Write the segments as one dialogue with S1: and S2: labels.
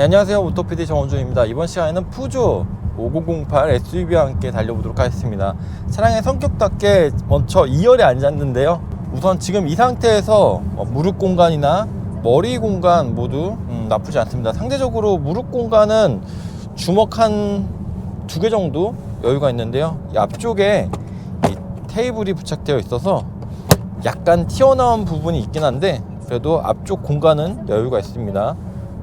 S1: 네, 안녕하세요. 모토PD 정원준입니다. 이번 시간에는 푸조 5008 SUV와 함께 달려보도록 하겠습니다. 차량의 성격답게 먼저 2열에 앉았는데요. 우선 지금 이 상태에서 무릎 공간이나 머리 공간 모두 나쁘지 않습니다. 상대적으로 무릎 공간은 주먹 한 2개 정도 여유가 있는데요. 이 앞쪽에 이 테이블이 부착되어 있어서 약간 튀어나온 부분이 있긴 한데 그래도 앞쪽 공간은 여유가 있습니다.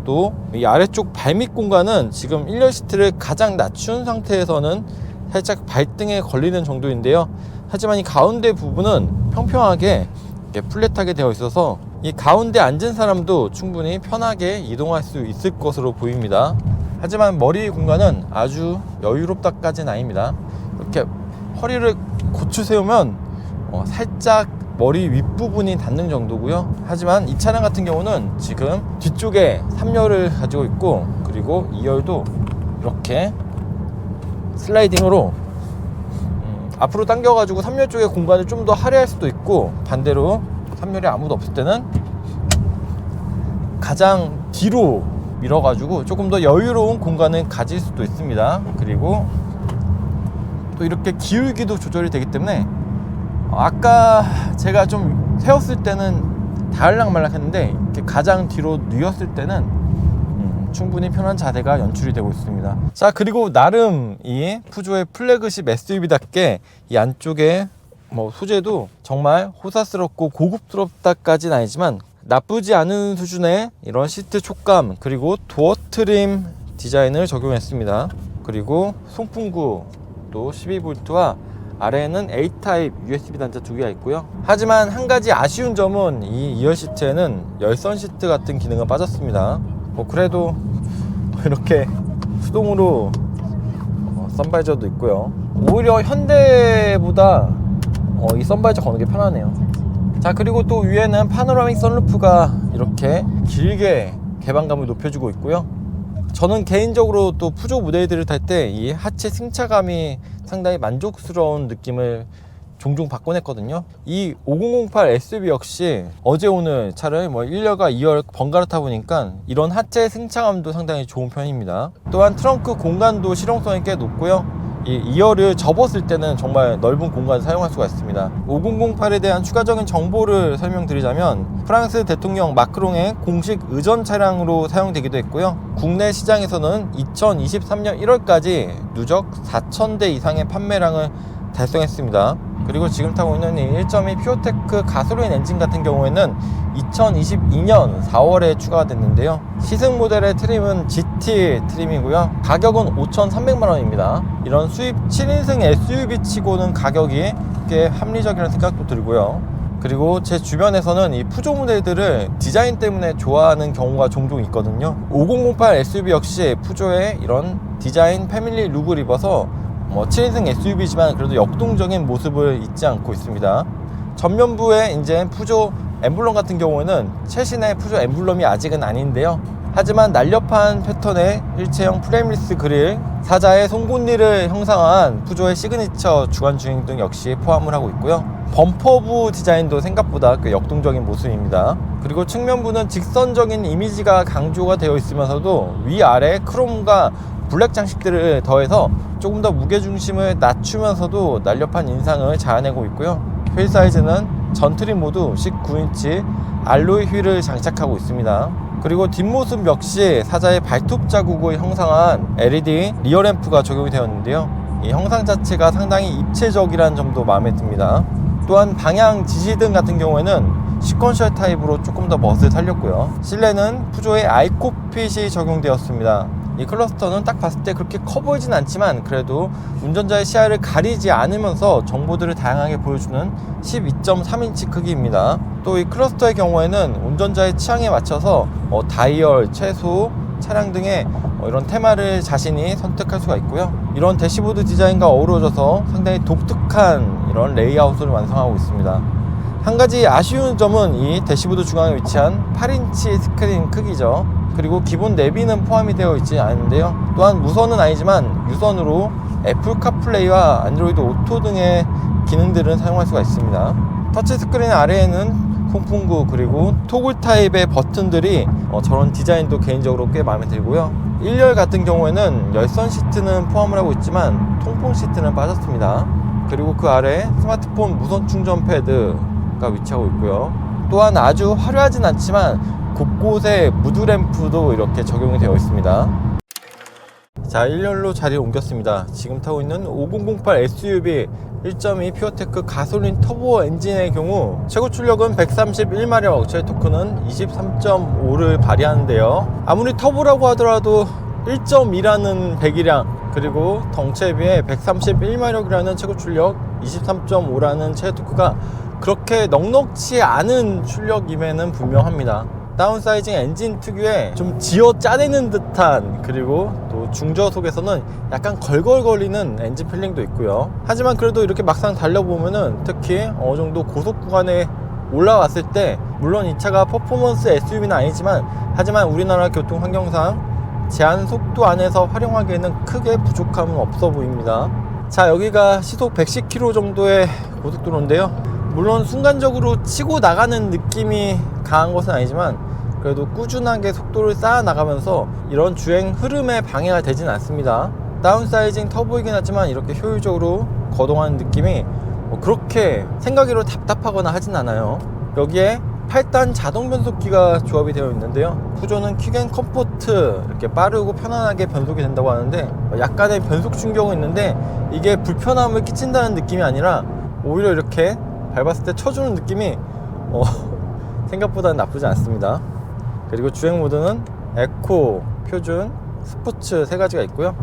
S1: 또 이 아래쪽 발밑 공간은 지금 1열 시트를 가장 낮춘 상태에서는 살짝 발등에 걸리는 정도인데요. 하지만 이 가운데 부분은 평평하게 이렇게 플랫하게 되어 있어서 이 가운데 앉은 사람도 충분히 편하게 이동할 수 있을 것으로 보입니다. 하지만 머리 공간은 아주 여유롭다까지는 아닙니다. 이렇게 허리를 고추 세우면 살짝 머리 윗부분이 닿는 정도고요. 하지만 이 차량 같은 경우는 지금 뒤쪽에 3열을 가지고 있고, 그리고 2열도 이렇게 슬라이딩으로 앞으로 당겨가지고 3열 쪽의 공간을 좀 더 할애할 수도 있고, 반대로 3열에 아무도 없을 때는 가장 뒤로 밀어가지고 조금 더 여유로운 공간을 가질 수도 있습니다. 그리고 또 이렇게 기울기도 조절이 되기 때문에 아까 제가 좀 세웠을 때는 다을락말락 했는데 이렇게 가장 뒤로 뉘었을 때는 충분히 편한 자세가 연출이 되고 있습니다. 자, 그리고 나름 이 푸조의 플래그십 SUV답게 이 안쪽에 소재도 정말 호사스럽고 고급스럽다까지는 아니지만 나쁘지 않은 수준의 이런 시트 촉감, 그리고 도어 트림 디자인을 적용했습니다. 그리고 송풍구 또 12V와 아래에는 A타입 USB 단자 2개가 있고요. 하지만 한 가지 아쉬운 점은 이 2열 시트에는 열선 시트 같은 기능은 빠졌습니다. 그래도 이렇게 수동으로 선바이저도 있고요. 오히려 현대보다 이 선바이저 거는 게 편하네요. 자, 그리고 또 위에는 파노라믹 선루프가 이렇게 길게 개방감을 높여주고 있고요. 저는 개인적으로 또 푸조 모델들을 탈 때 이 하체 승차감이 상당히 만족스러운 느낌을 종종 받곤 했거든요. 이 5008 SUV 역시 어제 오늘 차를 1열과 2열 번갈아 타보니까 이런 하체 승차감도 상당히 좋은 편입니다. 또한 트렁크 공간도 실용성이 꽤 높고요. 이 2열을 접었을 때는 정말 넓은 공간을 사용할 수가 있습니다. 5008에 대한 추가적인 정보를 설명드리자면 프랑스 대통령 마크롱의 공식 의전 차량으로 사용되기도 했고요. 국내 시장에서는 2023년 1월까지 누적 4,000대 이상의 판매량을 달성했습니다. 그리고 지금 타고 있는 이 1.2 퓨어테크 가솔린 엔진 같은 경우에는 2022년 4월에 추가가 됐는데요. 시승 모델의 트림은 GT 트림이고요. 가격은 5,300만원입니다. 이런 수입 7인승 SUV 치고는 가격이 꽤 합리적이라는 생각도 들고요. 그리고 제 주변에서는 이 푸조 모델들을 디자인 때문에 좋아하는 경우가 종종 있거든요. 5008 SUV 역시 푸조의 이런 디자인 패밀리 룩을 입어서 7인승 SUV지만 그래도 역동적인 모습을 잊지 않고 있습니다. 전면부에 이제 푸조 엠블럼 같은 경우에는 최신의 푸조 엠블럼이 아직은 아닌데요. 하지만 날렵한 패턴의 일체형 프레임리스 그릴, 사자의 송곳니를 형상한 푸조의 시그니처 주간 주행 등 역시 포함을 하고 있고요. 범퍼부 디자인도 생각보다 꽤 역동적인 모습입니다. 그리고 측면부는 직선적인 이미지가 강조가 되어 있으면서도 위아래 크롬과 블랙 장식들을 더해서 조금 더 무게중심을 낮추면서도 날렵한 인상을 자아내고 있고요. 휠 사이즈는 전 트림 모두 19인치 알로이 휠을 장착하고 있습니다. 그리고 뒷모습 역시 사자의 발톱 자국을 형상한 LED 리어램프가 적용이 되었는데요. 이 형상 자체가 상당히 입체적이라는 점도 마음에 듭니다. 또한 방향 지시등 같은 경우에는 시퀀셜 타입으로 조금 더 멋을 살렸고요. 실내는 푸조의 아이코핏이 적용되었습니다. 이 클러스터는 딱 봤을 때 그렇게 커 보이진 않지만 그래도 운전자의 시야를 가리지 않으면서 정보들을 다양하게 보여주는 12.3인치 크기입니다. 또 이 클러스터의 경우에는 운전자의 취향에 맞춰서 다이얼, 채소, 차량 등의 이런 테마를 자신이 선택할 수가 있고요. 이런 대시보드 디자인과 어우러져서 상당히 독특한 이런 레이아웃을 완성하고 있습니다. 한 가지 아쉬운 점은 이 대시보드 중앙에 위치한 8인치 스크린 크기죠. 그리고 기본 내비는 포함이 되어 있지 않은데요. 또한 무선은 아니지만 유선으로 애플 카플레이와 안드로이드 오토 등의 기능들은 사용할 수가 있습니다. 터치스크린 아래에는 송풍구 그리고 토글 타입의 버튼들이 저런 디자인도 개인적으로 꽤 마음에 들고요. 1열 같은 경우에는 열선 시트는 포함을 하고 있지만 통풍 시트는 빠졌습니다. 그리고 그 아래 스마트폰 무선 충전 패드가 위치하고 있고요. 또한 아주 화려하진 않지만 곳곳에 무드램프도 이렇게 적용이 되어 있습니다. 자, 1열로 자리를 옮겼습니다. 지금 타고 있는 5008 SUV 1.2 퓨어테크 가솔린 터보 엔진의 경우 최고 출력은 131마력, 최대 토크는 23.5를 발휘하는데요. 아무리 터보라고 하더라도 1.2라는 배기량 그리고 덩치에 비해 131마력이라는 최고 출력, 23.5라는 최대 토크가 그렇게 넉넉치 않은 출력임에는 분명합니다. 다운사이징 엔진 특유의 좀 지어 짜내는 듯한, 그리고 또 중저속에서는 약간 걸걸거리는 엔진 필링도 있고요. 하지만 그래도 이렇게 막상 달려보면은, 특히 어느 정도 고속 구간에 올라왔을 때, 물론 이 차가 퍼포먼스 SUV는 아니지만 하지만 우리나라 교통 환경상 제한 속도 안에서 활용하기에는 크게 부족함은 없어 보입니다. 자, 여기가 시속 110km 정도의 고속도로인데요. 물론 순간적으로 치고 나가는 느낌이 강한 것은 아니지만 그래도 꾸준하게 속도를 쌓아 나가면서 이런 주행 흐름에 방해가 되진 않습니다. 다운사이징 터보이긴 하지만 이렇게 효율적으로 거동하는 느낌이 그렇게 생각외로 답답하거나 하진 않아요. 여기에 8단 자동 변속기가 조합이 되어 있는데요. 푸조는 퀵앤 컴포트, 이렇게 빠르고 편안하게 변속이 된다고 하는데 약간의 변속 충격은 있는데 이게 불편함을 끼친다는 느낌이 아니라 오히려 이렇게 밟았을 때 쳐주는 느낌이 생각보다는 나쁘지 않습니다. 그리고 주행 모드는 에코, 표준, 스포츠 세 가지가 있고요.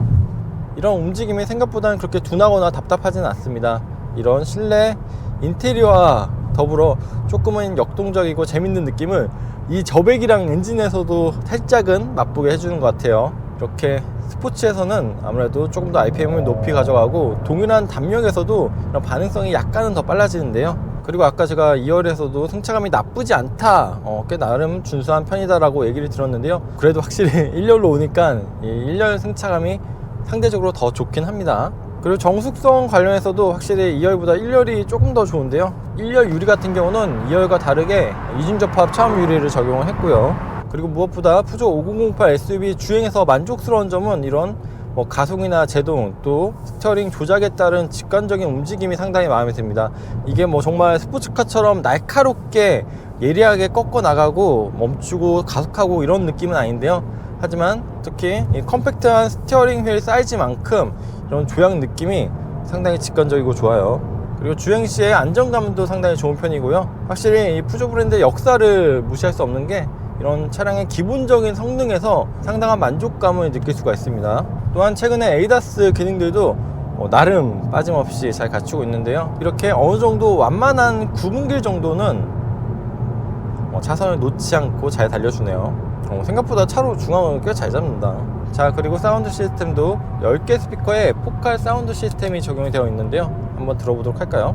S1: 이런 움직임이 생각보다는 그렇게 둔하거나 답답하지는 않습니다. 이런 실내 인테리어와 더불어 조금은 역동적이고 재밌는 느낌을 이 저배기량 엔진에서도 살짝은 맛보게 해주는 것 같아요. 이렇게 스포츠에서는 아무래도 조금 더 RPM을 높이 가져가고 동일한 담력에서도 이런 반응성이 약간은 더 빨라지는데요. 그리고 아까 제가 2열에서도 승차감이 나쁘지 않다, 꽤 나름 준수한 편이다 라고 얘기를 들었는데요. 그래도 확실히 1열로 오니까 이 1열 승차감이 상대적으로 더 좋긴 합니다. 그리고 정숙성 관련해서도 확실히 2열보다 1열이 조금 더 좋은데요. 1열 유리 같은 경우는 2열과 다르게 이중접합 차음 유리를 적용을 했고요. 그리고 무엇보다 푸조 5008 SUV 주행에서 만족스러운 점은 이런 가속이나 제동, 또 스티어링 조작에 따른 직관적인 움직임이 상당히 마음에 듭니다. 이게 정말 스포츠카처럼 날카롭게 예리하게 꺾어 나가고 멈추고 가속하고 이런 느낌은 아닌데요. 하지만 특히 이 컴팩트한 스티어링 휠 사이즈만큼 이런 조향 느낌이 상당히 직관적이고 좋아요. 그리고 주행 시에 안정감도 상당히 좋은 편이고요. 확실히 이 푸조 브랜드의 역사를 무시할 수 없는 게 이런 차량의 기본적인 성능에서 상당한 만족감을 느낄 수가 있습니다. 또한 최근에 에이다스 기능들도 나름 빠짐없이 잘 갖추고 있는데요. 이렇게 어느 정도 완만한 구분길 정도는 차선을 놓지 않고 잘 달려주네요. 생각보다 차로 중앙을 꽤 잘 잡는다. 자, 그리고 사운드 시스템도 10개 스피커에 포칼 사운드 시스템이 적용이 되어 있는데요. 한번 들어보도록 할까요?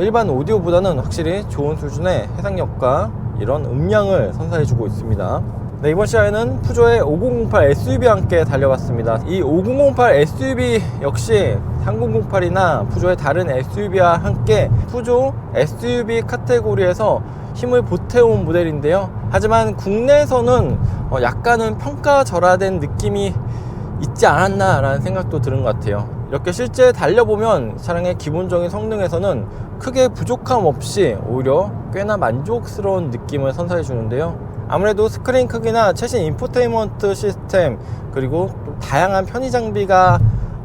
S1: 일반 오디오보다는 확실히 좋은 수준의 해상력과 이런 음량을 선사해주고 있습니다. 네, 이번 시간에는 푸조의 5008 SUV와 함께 달려봤습니다. 이 5008 SUV 역시 3008이나 푸조의 다른 SUV와 함께 푸조 SUV 카테고리에서 힘을 보태온 모델인데요. 하지만 국내에서는 약간은 평가절하된 느낌이 있지 않았나 라는 생각도 드는 것 같아요. 이렇게 실제 달려보면 차량의 기본적인 성능에서는 크게 부족함 없이 오히려 꽤나 만족스러운 느낌을 선사해 주는데요. 아무래도 스크린 크기나 최신 인포테인먼트 시스템, 그리고 또 다양한 편의 장비가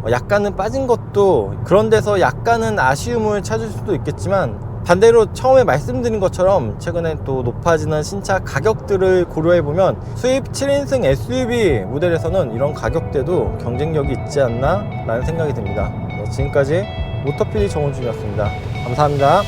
S1: 약간은 빠진 것도 그런 데서 약간은 아쉬움을 찾을 수도 있겠지만, 반대로 처음에 말씀드린 것처럼 최근에 또 높아지는 신차 가격들을 고려해보면 수입 7인승 SUV 모델에서는 이런 가격대도 경쟁력이 있지 않나 라는 생각이 듭니다. 지금까지 모터PD 정원준이었습니다. 감사합니다.